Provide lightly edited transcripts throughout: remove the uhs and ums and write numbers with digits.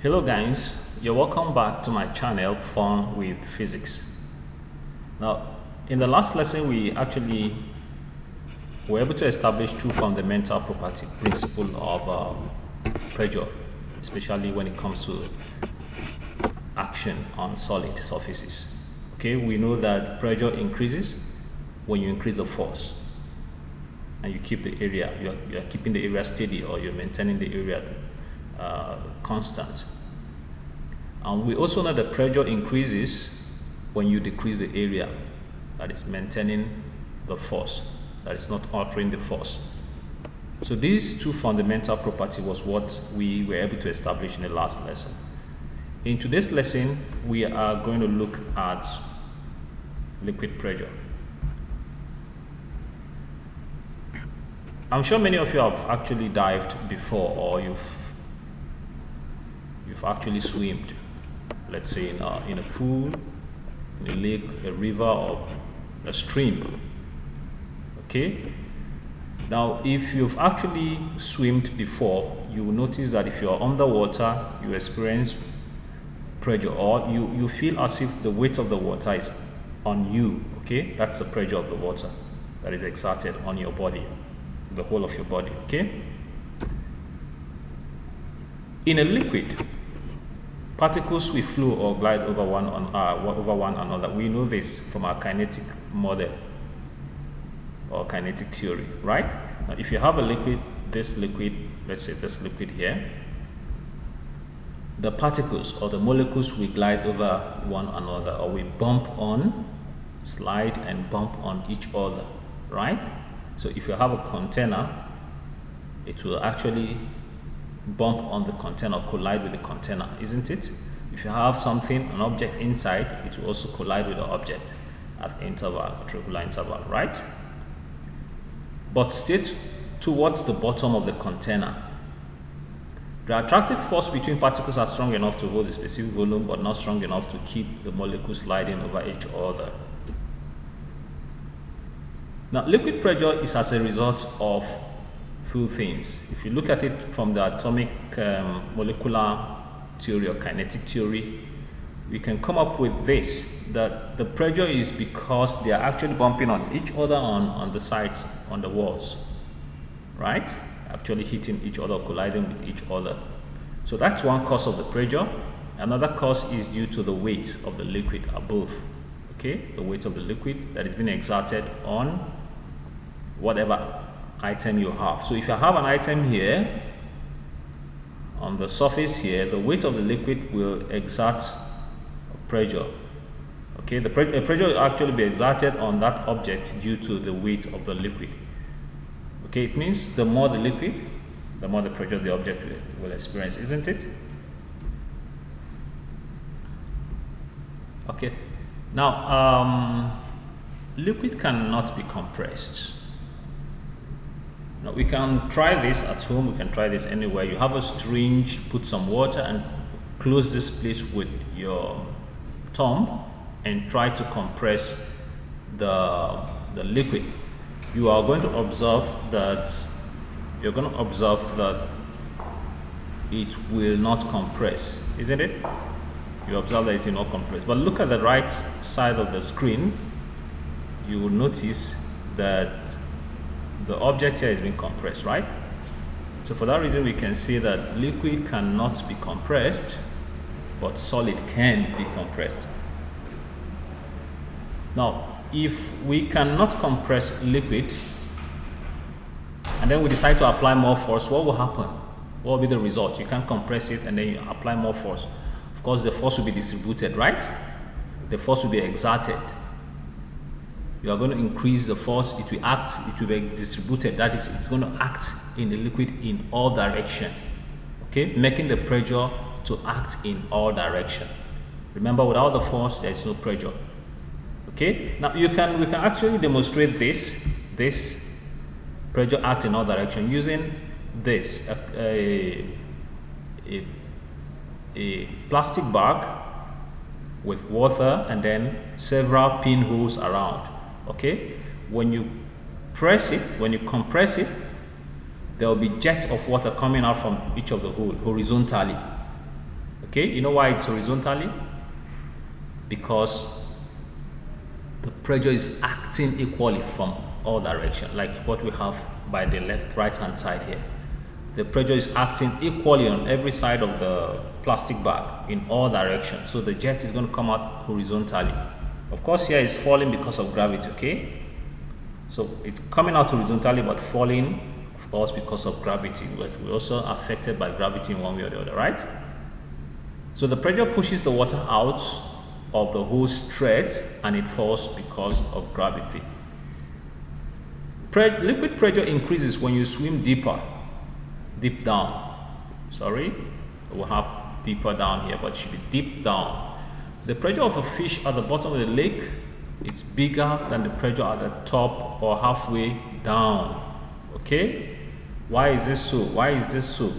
Hello guys, you're welcome back to my channel Fun with Physics. Now in the last lesson we actually were able to establish two fundamental principles of pressure, especially when it comes to action on solid surfaces. Okay, we know that pressure increases when you increase the force and you keep the area, you're keeping the area steady, or you're maintaining the area constant. And we also know that pressure increases when you decrease the area, that is maintaining the force, that is not altering the force. So these two fundamental properties was what we were able to establish in the last lesson. In today's lesson, we are going to look at liquid pressure. I'm sure many of you have actually dived before, or you've actually swimmed, let's say in a pool, in a lake, a river, or a stream. Okay, now if you've actually swimmed before, you will notice that if you're underwater, you experience pressure, or you feel as if the weight of the water is on you. Okay, that's the pressure of the water that is exerted on your body, the whole of your body. Okay, in a liquid, particles will flow or glide over one another. We know this from our kinetic model or kinetic theory, right? Now, if you have a liquid, let's say this liquid here, the particles or the molecules will glide over one another, or will slide and bump on each other, right? So if you have a container, it will actually bump on the container, collide with the container, isn't it? If you have an object inside, it will also collide with the object at regular interval, right? But stay towards the bottom of the container. The attractive force between particles are strong enough to hold a specific volume, but not strong enough to keep the molecules sliding over each other. Now, liquid pressure is as a result of few things. If you look at it from the atomic molecular theory or kinetic theory, we can come up with this, that the pressure is because they are actually bumping on each other on the sides, on the walls, right? Actually hitting each other, colliding with each other. So that's one cause of the pressure. Another cause is due to the weight of the liquid above. Okay, the weight of the liquid that is being exerted on whatever item you have. So if you have an item here on the surface here, the weight of the liquid will exert pressure. Okay, the pressure will actually be exerted on that object due to the weight of the liquid. Okay, it means the more the liquid, the more the pressure the object will experience, isn't it? Okay, now liquid cannot be compressed. Now we can try this at home, we can try this anywhere. You have a syringe, put some water and close this place with your thumb and try to compress the liquid. You are going to observe that it will not compress, isn't it? You observe that it will not compress. But look at the right side of the screen, you will notice that the object here is being compressed, right? So for that reason, we can say that liquid cannot be compressed, but solid can be compressed. Now, if we cannot compress liquid, and then we decide to apply more force, what will happen? What will be the result? You can't compress it and then you apply more force. Of course, the force will be distributed, right? The force will be exerted. You are going to increase the force, it will be distributed, that is, it's going to act in the liquid in all direction. Okay, making the pressure to act in all direction. Remember, without the force, there is no pressure. Okay, now we can actually demonstrate this pressure act in all direction using this, a plastic bag with water and then several pinholes around. Okay, when you compress it, there will be jets of water coming out from each of the holes horizontally. Okay, you know why it's horizontally? Because the pressure is acting equally from all directions, like what we have by the right hand side here. The pressure is acting equally on every side of the plastic bag in all directions. So the jet is going to come out horizontally. Of course, here it's falling because of gravity, okay? So it's coming out horizontally but falling, of course, because of gravity. But we're also affected by gravity in one way or the other, right? So the pressure pushes the water out of the hose straight and it falls because of gravity. Liquid pressure increases when you swim deep down. Sorry, we'll have deeper down here, but it should be deep down. The pressure of a fish at the bottom of the lake is bigger than the pressure at the top or halfway down. Okay, why is this so? Why is this so?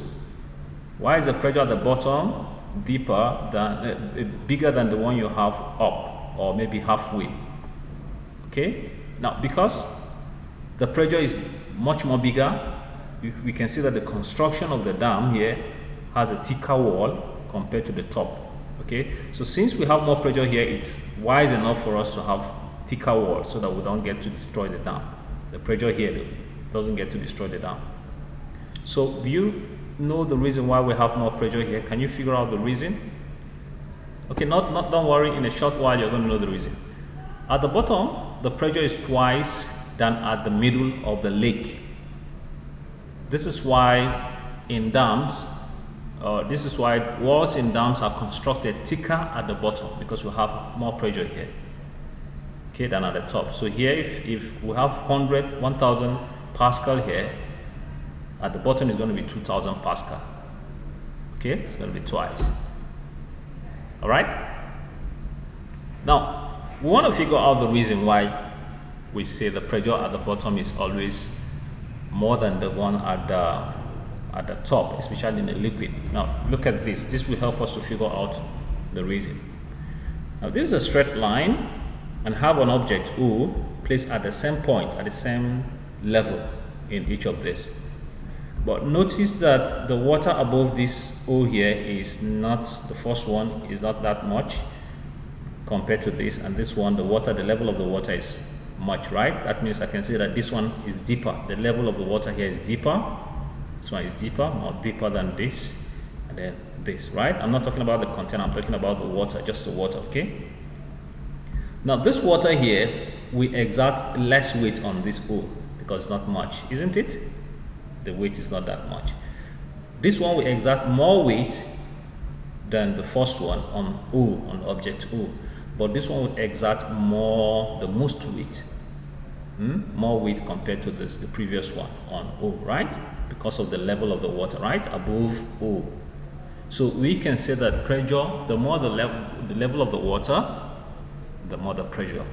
Why is the pressure at the bottom deeper than bigger than the one you have up, or maybe halfway? Okay, now because the pressure is much more bigger, we can see that the construction of the dam here has a thicker wall compared to the top. Okay, so since we have more pressure here, it's wise enough for us to have thicker walls so that we don't get to destroy the dam. The pressure here doesn't get to destroy the dam. So do you know the reason why we have more pressure here? Can you figure out the reason? Okay, don't worry, in a short while you're going to know the reason. At the bottom, the pressure is twice than at the middle of the lake. This is why in dams, this is why walls in dams are constructed thicker at the bottom, because we have more pressure here, okay, than at the top. So here, if we have 1000 Pascal here, at the bottom is going to be 2000 Pascal. Okay, it's going to be twice. All right. Now we want to figure out the reason why we say the pressure at the bottom is always more than the one at the top, especially in a liquid. Now look at this. This will help us to figure out the reason. Now this is a straight line and have an object O placed at the same point, at the same level in each of these. But notice that the water above this O here is not, the first one is not that much compared to this, and this one, the level of the water is much, right? That means I can say that this one is deeper. The level of the water here is deeper. This one is deeper, more deeper than this, and then this, right? I'm not talking about the container, I'm talking about the water, just the water, okay? Now this water here, we exert less weight on this O because it's not much, isn't it? The weight is not that much. This one we exert more weight than the first one on O, on object O, but this one would exert the most weight, more weight compared to the previous one on O, right? Because of the level of the water, right, above O. So we can say that pressure, the more the level of the water, the more the pressure.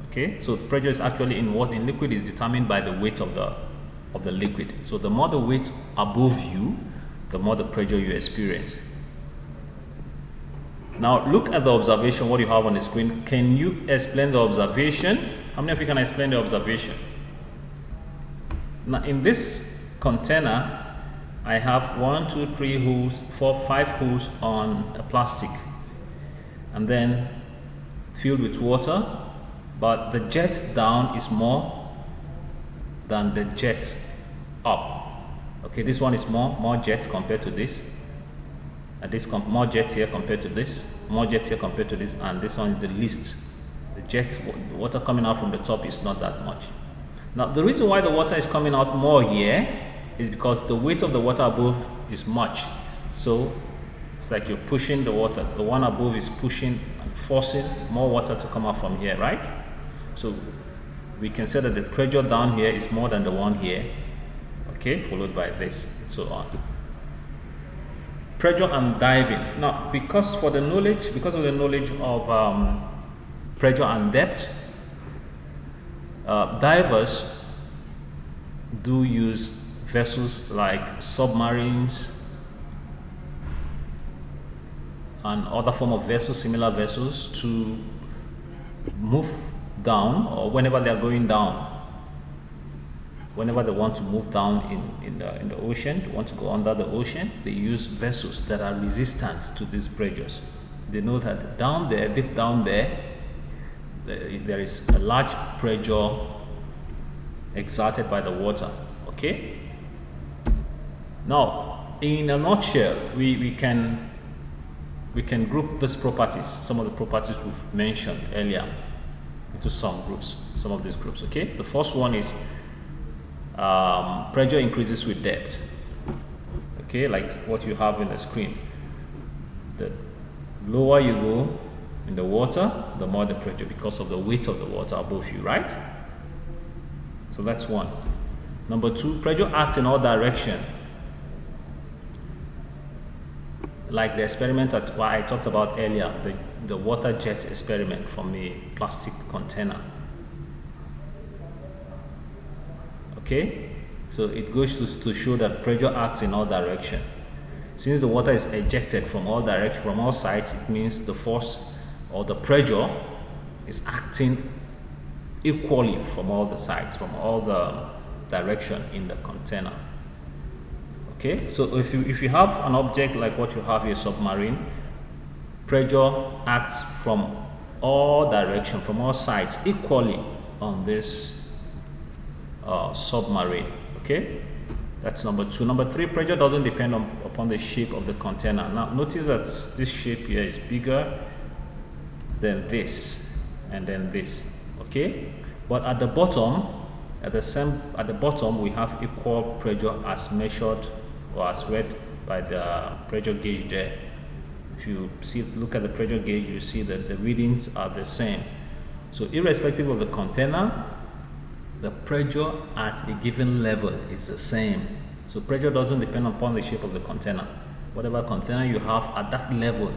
Okay, so pressure is actually in liquid is determined by the weight of the liquid. So the more the weight above you, the more the pressure you experience. Now look at the observation, what you have on the screen. Can you explain the observation? How many of you can explain the observation? Now in this container, I have 1, 2, 3 holes, 4, 5 holes on a plastic, and then filled with water, but the jet down is more than the jet up. Okay, this one is more jet compared to this, and this more jet here compared to this, more jet here compared to this, and this one is the least. The water coming out from the top is not that much. Now the reason why the water is coming out more here is because the weight of the water above is much. So it's like you're pushing the water. The one above is pushing and forcing more water to come out from here, right? So we can say that the pressure down here is more than the one here, okay, followed by this, and so on. Pressure and diving. Now, because of the knowledge of pressure and depth, divers do use vessels like submarines and other form of vessels, similar vessels, to move down, or whenever they are going down, whenever they want to move down in the ocean, they want to go under the ocean, they use vessels that are resistant to these pressures. They know that down there, deep down there, there is a large pressure exerted by the water. Okay. Now, in a nutshell, we can group these properties, some of the properties we've mentioned earlier, into some groups, some of these groups. Okay. The first one is pressure increases with depth. Okay, like what you have in the screen. The lower you go in the water, the more the pressure, because of the weight of the water above you, right? So that's one. Number two, pressure acts in all directions. Like the experiment that I talked about earlier, the water jet experiment from a plastic container. Okay, so it goes to show that pressure acts in all directions. Since the water is ejected from all directions, from all sides, it means the force or the pressure is acting equally from all the sides, from all the direction in the container. Okay, so if you have an object like what you have here, submarine, pressure acts from all directions, from all sides equally on this submarine. Okay, that's number two. Number three, pressure doesn't depend upon the shape of the container. Now notice that this shape here is bigger than this and then this. Okay, but at the bottom, at the bottom we have equal pressure as measured or as read by the pressure gauge there. If you look at the pressure gauge, you see that the readings are the same. So irrespective of the container, the pressure at a given level is the same. So pressure doesn't depend upon the shape of the container. Whatever container you have at that level,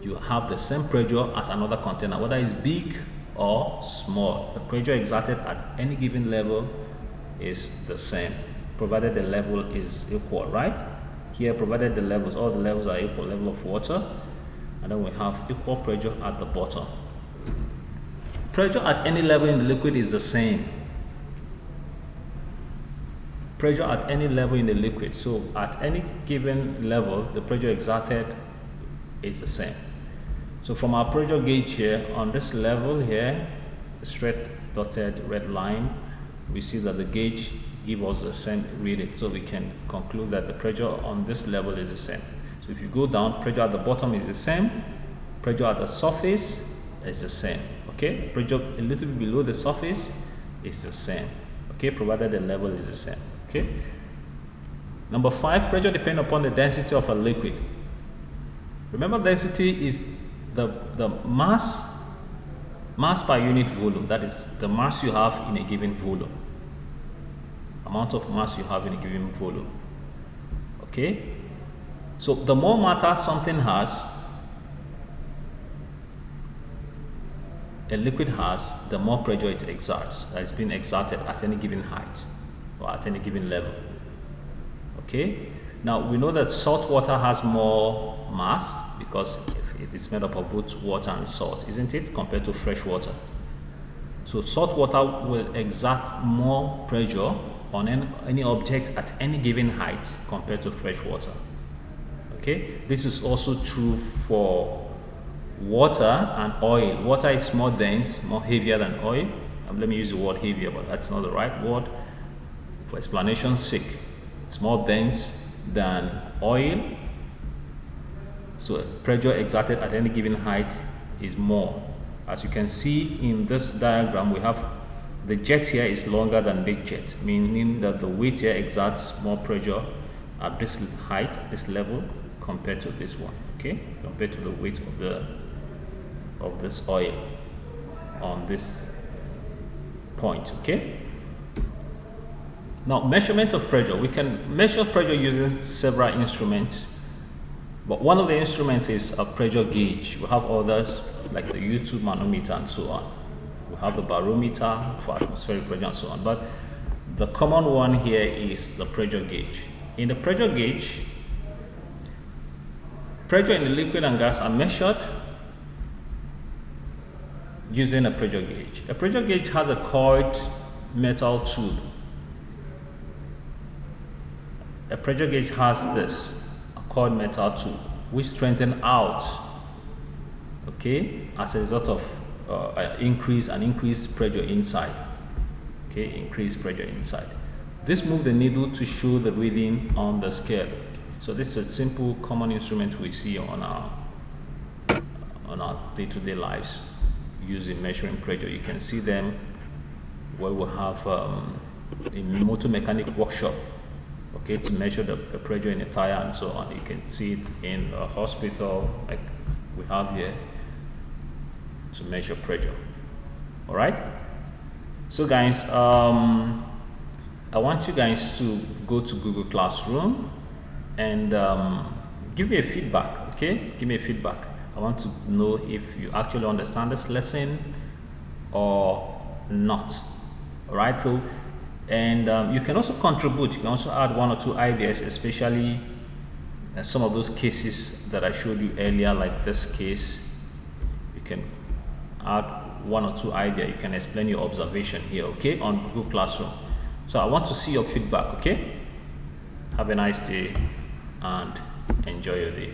you have the same pressure as another container, whether it's big or small. The pressure exerted at any given level is the same, provided the level is equal, right? Here, provided the levels, all the levels are equal, level of water, and then we have equal pressure at the bottom. Pressure at any level in the liquid is the same. Pressure at any level in the liquid. So at any given level, the pressure exerted is the same. So from our pressure gauge here, on this level here, the straight dotted red line, we see that the gauge gives us the same reading. So we can conclude that the pressure on this level is the same. So if you go down, pressure at the bottom is the same. Pressure at the surface is the same. Okay, pressure a little bit below the surface is the same. Okay, provided the level is the same. Okay. Number five, pressure depends upon the density of a liquid. Remember, density is the mass per unit volume. That is the mass you have in a given volume. Amount of mass you have in a given volume. Okay. So the more matter something has, a liquid has, the more pressure it exerts, that is being exerted at any given height or at any given level. Okay. Now we know that salt water has more mass because it is made up of both water and salt, isn't it, compared to fresh water. So salt water will exert more pressure on any object at any given height compared to fresh water. Okay. This is also true for water and oil. Water is more dense, more heavier than oil. Let me use the word heavier, but that's not the right word for explanation's sake. It's more dense than oil. So pressure exerted at any given height is more. As you can see in this diagram, we have the jet here is longer than big jet, meaning that the weight here exerts more pressure at this height, at this level, compared to this one. Okay, compared to the weight of this oil on this point. Okay. Now, measurement of pressure. We can measure pressure using several instruments, but one of the instruments is a pressure gauge. We have others like the U2 manometer and so on. We have the barometer for atmospheric pressure and so on, but the common one here is the pressure gauge. In the pressure gauge, pressure in the liquid and gas are measured using a pressure gauge. A pressure gauge has a coiled metal tube a pressure gauge has this, a coiled metal tube, which strengthen out, okay, as a result of increased pressure inside. Okay, increased pressure inside. This moves the needle to show the reading on the scale. So this is a simple common instrument we see on our day-to-day lives using measuring pressure. You can see them where we have a motor mechanic workshop, okay, to measure the pressure in a tire and so on. You can see it in a hospital like we have here to measure pressure. All right. So guys, I want you guys to go to Google Classroom and give me a feedback. Okay, give me a feedback. I want to know if you actually understand this lesson or not. All right. So, and you can also contribute. You can also add one or two ideas, especially some of those cases that I showed you earlier, like this case. You can add one or two ideas. You can explain your observation here, okay, on Google Classroom. So I want to see your feedback, okay? Have a nice day and enjoy your day.